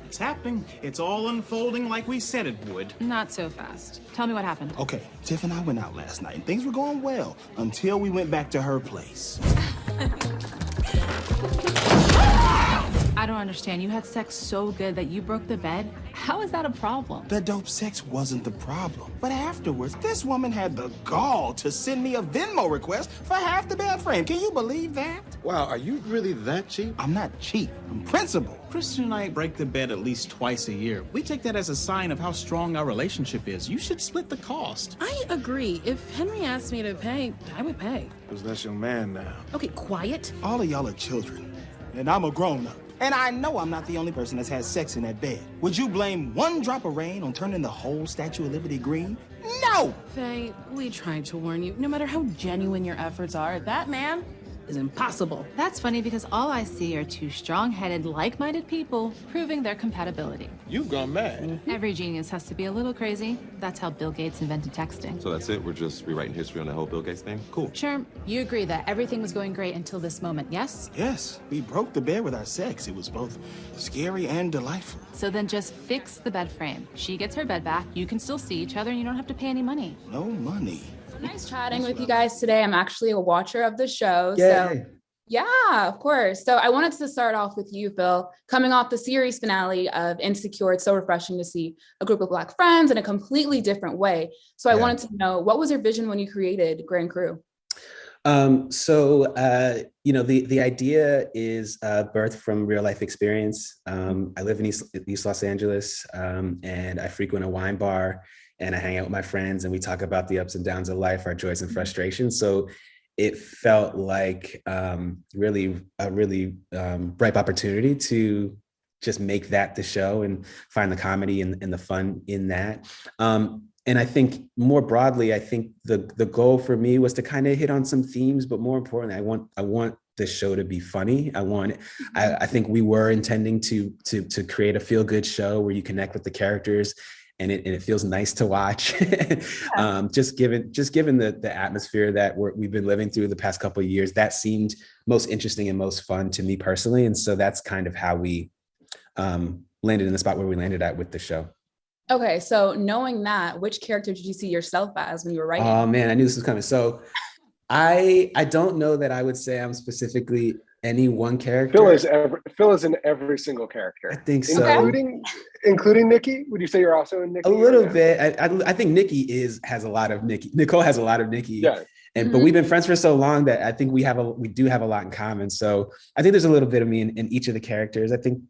It's happening. It's all unfolding like we said it would. Not so fast. Tell me what happened. Okay, Tiff and I went out last night, and things were going well until we went back to her place. I don't understand. You had sex so good that you broke the bed? How is that a problem? The dope sex wasn't the problem. But afterwards, this woman had the gall to send me a Venmo request for half the bed frame. Can you believe that? Wow, are you really that cheap? I'm not cheap. I'm principled. Kristen and I break the bed at least twice a year. We take that as a sign of how strong our relationship is. You should split the cost. I agree. If Henry asked me to pay, I would pay. Because that's your man now. Okay, quiet. All of y'all are children, and I'm a grown-up. And I know I'm not the only person that's had sex in that bed. Would you blame one drop of rain on turning the whole Statue of Liberty green? No! Faye, we tried to warn you. No matter how genuine your efforts are, that man is impossible. That's funny because all I see are two strong-headed, like-minded people proving their compatibility. You've gone mad. Every genius has to be a little crazy. That's how Bill Gates invented texting. So that's it? We're just rewriting history on the whole Bill Gates thing? Cool. Sure, you agree that everything was going great until this moment, yes? Yes, we broke the bed with our sex. It was both scary and delightful. So then just fix the bed frame. She gets her bed back, you can still see each other, and you don't have to pay any money. No money. Nice chatting with you guys today. I'm actually a watcher of the show. Yay. So yeah, of course. So I wanted to start off with you, Phil. Coming off the series finale of Insecure, it's so refreshing to see a group of Black friends in a completely different way. So I wanted to know, what was your vision when you created Grand Crew? The idea is birthed from real life experience. I live in East Los Angeles, and I frequent a wine bar, and I hang out with my friends, and we talk about the ups and downs of life, our joys and frustrations. So it felt like really ripe opportunity to just make that the show and find the comedy and the fun in that. And I think more broadly, I think the goal for me was to kind of hit on some themes, but more importantly, I want the show to be funny. I think we were intending to create a feel-good show where you connect with the characters and it feels nice to watch. Just given the atmosphere that we've been living through the past couple of years, that seemed most interesting and most fun to me personally. And so that's kind of how we landed in the spot where we landed at with the show. Okay, so knowing that, which character did you see yourself as when you were writing? Oh man, I knew this was coming. So I don't know that I would say I'm specifically any one character. Phil is in every single character. I think so. Including Nikki? Would you say you're also in Nikki? A little bit. I think Nikki has a lot of Nikki. Nicole has a lot of Nikki. Yeah. But we've been friends for so long that I think we do have a lot in common. So I think there's a little bit of me in each of the characters. I think,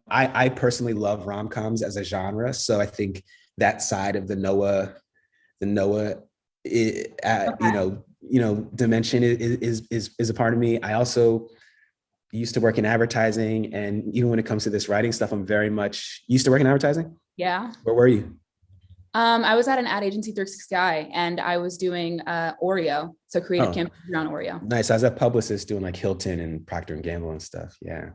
I personally love rom-coms as a genre. So I think that side of the Noah, dimension is a part of me. I also used to work in advertising, and even when it comes to this writing stuff, I'm very much used to work in advertising. Yeah. Where were you? I was at an ad agency, 360i, and I was doing Oreo, so creative campaigns around Oreo. Nice. I was a publicist doing like Hilton and Procter and Gamble and stuff. Yeah.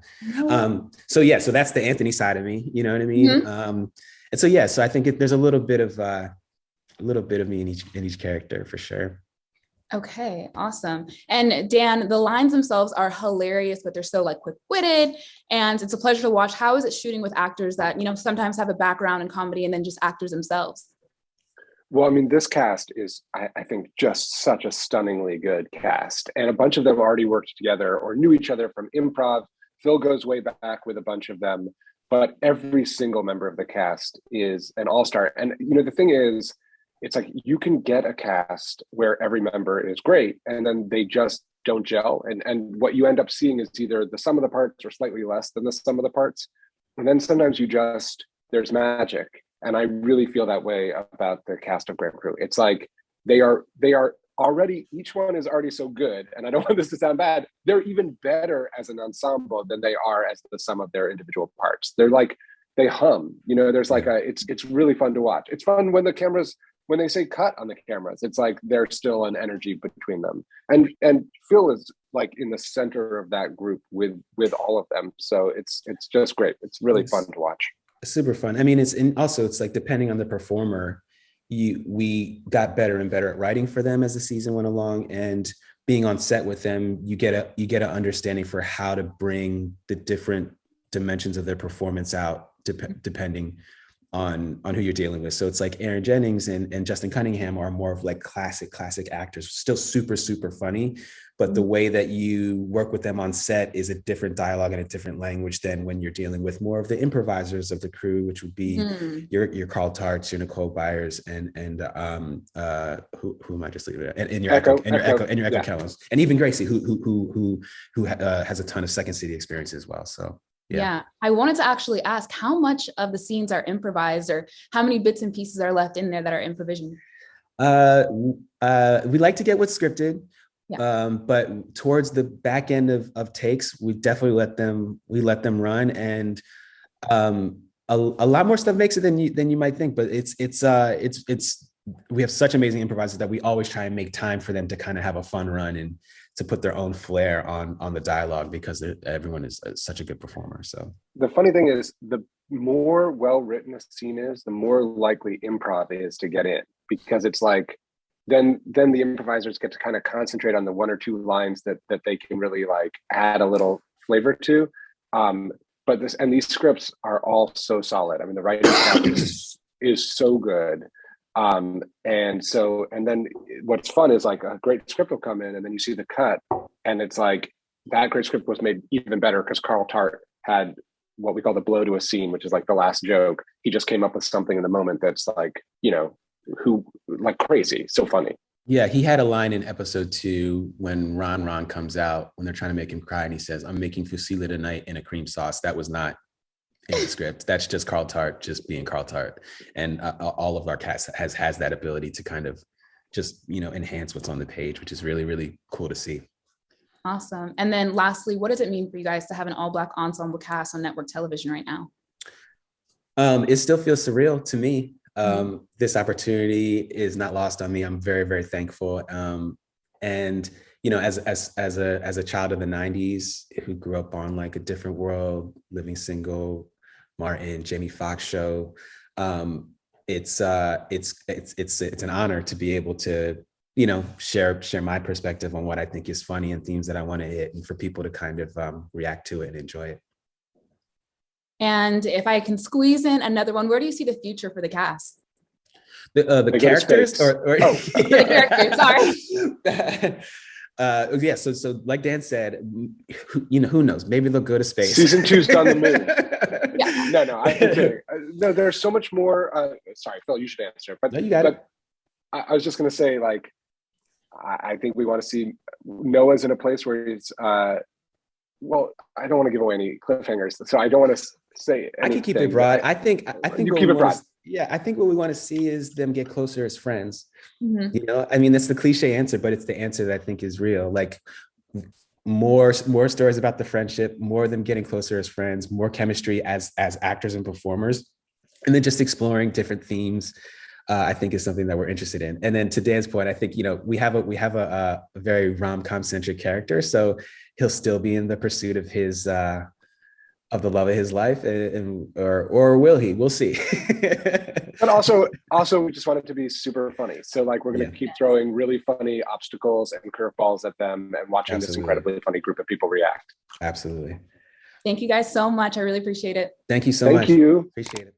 So that's the Anthony side of me. You know what I mean? Mm-hmm. And so so I think there's a little bit of me in each character for sure. Okay, awesome. And Dan, the lines themselves are hilarious, but they're so like quick-witted, and it's a pleasure to watch. How is it shooting with actors that, sometimes have a background in comedy and then just actors themselves? Well, I mean, this cast is, I think, just such a stunningly good cast. And a bunch of them already worked together or knew each other from improv. Phil goes way back with a bunch of them, but every single member of the cast is an all-star. And, the thing is, it's like you can get a cast where every member is great and then they just don't gel. And what you end up seeing is either the sum of the parts or slightly less than the sum of the parts. And then sometimes there's magic. And I really feel that way about the cast of Grand Crew. It's like they are already, each one is already so good. And I don't want this to sound bad. They're even better as an ensemble than they are as the sum of their individual parts. They're like, they hum, there's like it's really fun to watch. It's fun when they say cut on the cameras, it's like there's still an energy between them. And Phil is like in the center of that group with all of them. So it's just great. It's really fun to watch. Super fun. I mean, it's like depending on the performer, we got better and better at writing for them as the season went along, and being on set with them, you get an understanding for how to bring the different dimensions of their performance out depending on who you're dealing with. So it's like Aaron Jennings and Justin Cunningham are more of like classic actors, still super, super funny. But the way that you work with them on set is a different dialogue and a different language than when you're dealing with more of the improvisers of the crew, which would be your Carl Tarts, your Nicole Byers, and who am I just leaving? And your Echo Kellums, and even Gracie, who has a ton of Second City experience as well. So. Yeah, I wanted to actually ask how much of the scenes are improvised, or how many bits and pieces are left in there that are improvisation? We like to get what's scripted, but towards the back end of takes, we definitely let them run, and a lot more stuff makes it than you might think. But it's we have such amazing improvisers that we always try and make time for them to kind of have a fun run and to put their own flair on the dialogue, because everyone is such a good performer. So the funny thing is, the more well-written a scene is, the more likely improv is to get in, because it's like, then the improvisers get to kind of concentrate on the one or two lines that they can really like add a little flavor to. But these scripts are all so solid. I mean, the writing is so good. And then what's fun is like a great script will come in, and then you see the cut, and it's like that great script was made even better because Carl Tart had what we call the blow to a scene, which is like the last joke. He just came up with something in the moment that's like, like crazy, so funny. Yeah, he had a line in episode 2 when Ron comes out, when they're trying to make him cry, and he says, "I'm making fusilli tonight in a cream sauce." That was not in the script. That's just Carl Tart just being Carl Tart. And all of our cast has that ability to kind of just, enhance what's on the page, which is really, really cool to see. Awesome. And then lastly, what does it mean for you guys to have an all-Black ensemble cast on network television right now? It still feels surreal to me. This opportunity is not lost on me. I'm very, very thankful. And as a child of the 90s who grew up on like A Different World, Living Single, Martin, Jamie Foxx show, it's an honor to be able to share my perspective on what I think is funny and themes that I want to hit, and for people to kind of react to it and enjoy it. And if I can squeeze in another one, where do you see the future for the cast? The characters or the characters, sorry. So like Dan said, who knows? Maybe they'll go to space. Season 2's done the moon. No, I'm kidding. No, there's so much more. Sorry, Phil, you should answer. But no, you got it. I was just going to say, like, I think we want to see Noah's in a place where he's. Well, I don't want to give away any cliffhangers, so I don't want to say anything. I can keep it broad. I think you keep it broad. I think what we want to see is them get closer as friends. I mean, that's the cliche answer, but it's the answer that I think is real. Like more stories about the friendship, more of them getting closer as friends, more chemistry as actors and performers, and then just exploring different themes. I think is something that we're interested in. And then to Dan's point, I think we have a very rom-com centric character, so he'll still be in the pursuit of his of the love of his life, or will he? We'll see. But also we just want it to be super funny. So like we're going to keep throwing really funny obstacles and curveballs at them, and watching this incredibly funny group of people react. Absolutely. Thank you guys so much. I really appreciate it. Thank you so much. Thank you. Appreciate it.